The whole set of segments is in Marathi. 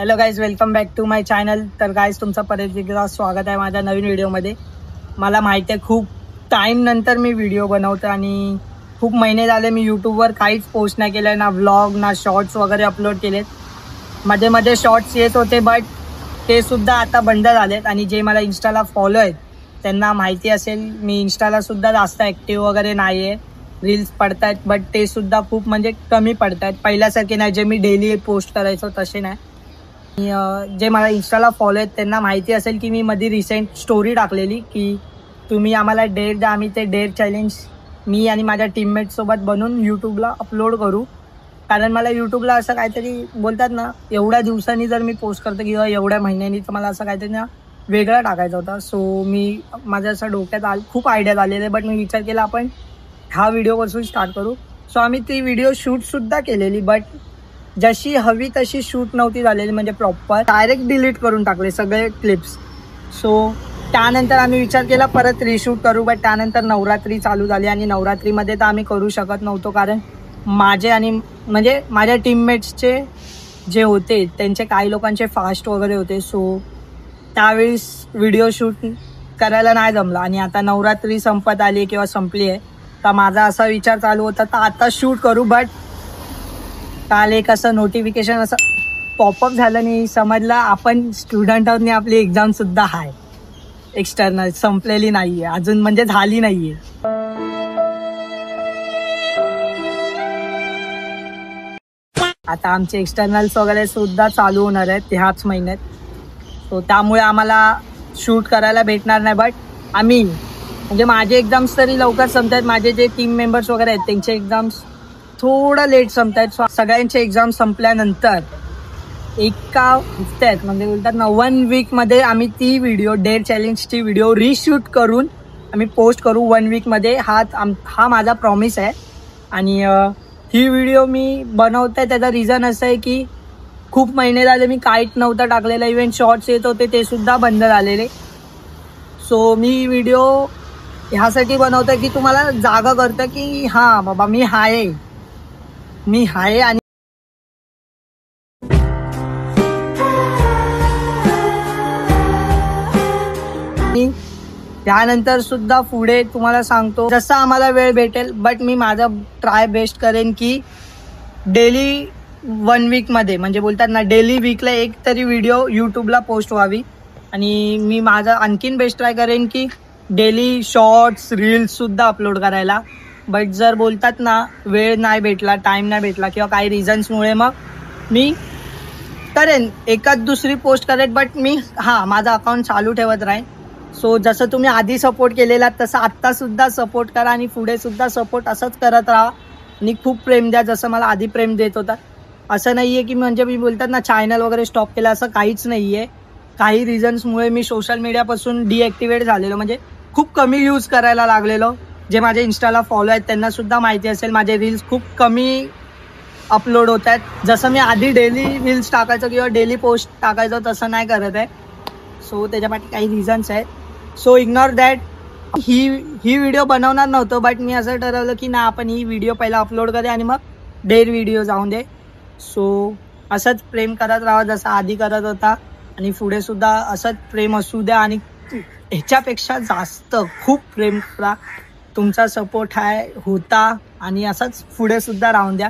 Hello guys, welcome back to my channel. तर गाईज, तुमचं परत एकदा स्वागत आहे माझ्या नवीन व्हिडिओमध्ये. मला माहिती आहे खूप टाईम नंतर मी व्हिडिओ बनवतो आणि खूप महिने झाले मी यूट्यूबवर काहीच पोस्ट नाही केलं, ना व्लॉग ना शॉर्ट्स वगैरे अपलोड केलेत. मध्ये मध्ये शॉर्ट्स येत होते बट ते सुद्धा आता बंद झालेत. आणि जे मला इंस्टाला फॉलो आहेत त्यांना माहिती असेल, मी इंस्टाला सुद्धा जास्त ॲक्टिव्ह वगैरे नाही आहे. रील्स पडतात बट ते सुद्धा खूप म्हणजे कमी पडतात, पहिल्यासारखे नाही. जे मी डेली पोस्ट करायचो तसे नाही. जे मला इंस्टाला फॉलो आहेत त्यांना माहिती असेल की मी मध्ये रिसेंट स्टोरी टाकलेली की तुम्ही आम्हाला डेअर द्या, आम्ही ते डेअर चॅलेंज मी आणि माझ्या टीममेटसोबत बनवून यूट्यूबला अपलोड करू. कारण मला यूट्यूबला असं काहीतरी बोलतात ना, एवढ्या दिवसांनी जर मी पोस्ट करतो किंवा एवढ्या महिन्यांनी, तर मला असं काहीतरी ना वेगळा टाकायचा होता. सो मी माझ्या असं डोक्यात खूप आयडिया आलेले, बट मी विचार केला आपण हा व्हिडिओपासून स्टार्ट करू. सो आम्ही ती व्हिडिओ शूटसुद्धा केलेली, बट जशी हवी तशी शूट नव्हती झालेली, म्हणजे प्रॉपर डायरेक्ट डिलीट करून टाकले सगळे क्लिप्स. सो त्यानंतर आम्ही विचार केला परत रिशूट करू, बट त्यानंतर नवरात्री चालू झाली आणि नवरात्रीमध्ये तर आम्ही करू शकत नव्हतो, कारण माझे आणि म्हणजे माझ्या टीममेट्सचे जे होते त्यांचे काही लोकांचे फास्ट वगैरे होते. सो त्यावेळेस व्हिडिओ शूट करायला नाही जमला. आणि आता नवरात्री संपत आली किंवा संपली आहे, तर माझा असा विचार चालू होता तर आता शूट करू. बट काल एक असं नोटिफिकेशन असं पॉपअप झालं आणि समजलं आपण स्टुडंट आहोत आणि आपली एक्झामसुद्धा आहे एक्सटर्नल, संपलेली नाही आहे अजून, म्हणजे झाली नाही आहे. आता आमचे एक्सटर्नल्स वगैरे सुद्धा चालू होणार आहेत ह्याच महिन्यात. सो त्यामुळे आम्हाला शूट करायला भेटणार नाही. बट आम्ही म्हणजे माझे एक्झाम्स तरी लवकर संपतात, माझे जे टीम मेंबर्स वगैरे आहेत त्यांचे एक्झाम्स थोडं लेट संपतात. सो सगळ्यांचे एक्झाम संपल्यानंतर एका हफ्त्यात म्हणजे बोलतात ना 1 वीकमध्ये आम्ही ती व्हिडिओ डेअर चॅलेंजची व्हिडिओ रिशूट करून आम्ही पोस्ट करू 1 वीकमध्ये. हा माझा प्रॉमिस आहे. आणि ही व्हिडिओ मी बनवते त्याचा रिझन असं आहे की खूप महिने झाले मी काहीच नव्हतं टाकलेलं. इव्हन शॉर्ट्स येत होते ते सुद्धा बंद झालेले. सो मी व्हिडिओ ह्यासाठी बनवतो की तुम्हाला जागा करतं की हां बाबा मी आहे आणि त्यानंतर सुद्धा पुढे तुम्हाला सांगतो जसं आम्हाला वेळ भेटेल. बट मी माझा ट्राय बेस्ट करेन की डेली 1 वीकमध्ये म्हणजे बोलतात ना डेली वीकला एक तरी व्हिडिओ यूट्यूबला पोस्ट व्हावी. आणि मी माझा आणखीन बेस्ट ट्राय करेन की डेली शॉर्ट्स रील्ससुद्धा अपलोड करायला. बट जर बोलतात ना वेळ नाही भेटला, टाईम नाही भेटला किंवा काही रिझन्समुळे मग मी करेन एकाच दुसरी पोस्ट करेन. बट मी माझा अकाउंट चालू ठेवत राहीन. सो जसं तुम्ही आधी सपोर्ट केलेला तसं आत्तासुद्धा सपोर्ट करा आणि पुढेसुद्धा सपोर्ट असंच करत राहा आणि खूप प्रेम द्या जसं मला आधी प्रेम देत होता. असं नाही आहे की म्हणजे मी बोलतात ना चॅनल वगैरे स्टॉप केलं, असं काहीच नाही आहे. काही रिझन्समुळे मी सोशल मीडियापासून डिॲक्टिवेट झालेलो, म्हणजे खूप कमी यूज करायला लागलेलो. जे माझे इंस्टाला फॉलो आहेत त्यांनासुद्धा माहिती असेल माझे रील्स खूप कमी अपलोड होत आहेत. जसं मी आधी डेली रील्स टाकायचो किंवा डेली पोस्ट टाकायचो तसं नाही करत आहे. सो त्याच्यासाठी काही रिझन्स आहेत. So ignore that. He video बनवणार नव्हतं, बट मी असं ठरवलं की ना आपण ही व्हिडिओ पहिला अपलोड करूया आणि मग डेअर व्हिडिओ जाऊन दे. सो असंच प्रेम करत राहा जसं आधी करत होता आणि पुढे सुद्धा असंच प्रेम असू द्या आणि ह्याच्यापेक्षा जास्त खूप प्रेम करा. तुमचा सपोर्ट होता आणि असंच पुढे सुद्धा राहून द्या.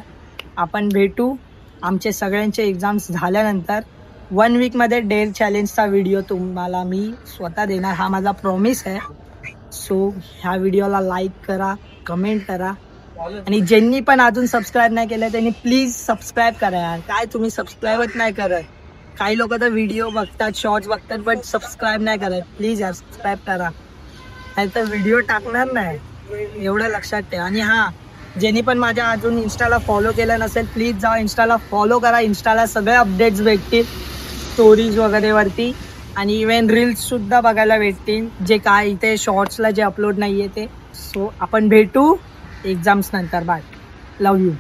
आपण भेटू आमचे सगळ्यांचे एक्झाम्स झाल्यानंतर. 1 वीकमध्ये डेअर चॅलेंजचा व्हिडिओ तुम्हाला मी स्वतः देणार, हा माझा प्रॉमिस आहे. सो ह्या व्हिडिओला लाईक करा, कमेंट करा आणि ज्यांनी पण अजून सबस्क्राईब नाही केलं त्यांनी प्लीज सबस्क्राईब करा यार. काय तुम्ही सबस्क्राईबच नाही करत. काही लोक तर व्हिडिओ बघतात, शॉर्ट्स बघतात, बट सबस्क्राईब नाही करत. प्लीज यार सबस्क्राईब करा, नाही तर व्हिडिओ टाकणार नाही, एवढं लक्षात ठेवा. आणि ज्यांनी पण माझ्या अजून इंस्टाला फॉलो केलं नसेल प्लीज जा इंस्टाला फॉलो करा. इंस्टाला सगळे अपडेट्स भेटतील स्टोरीज वगैरे वरती आणि इव्हन रील्ससुद्धा बघायला भेटतील, जे काय इथे शॉर्ट्सला जे अपलोड नाही आहे ते. सो आपण भेटू एक्झाम्स नंतर. Bye, love you.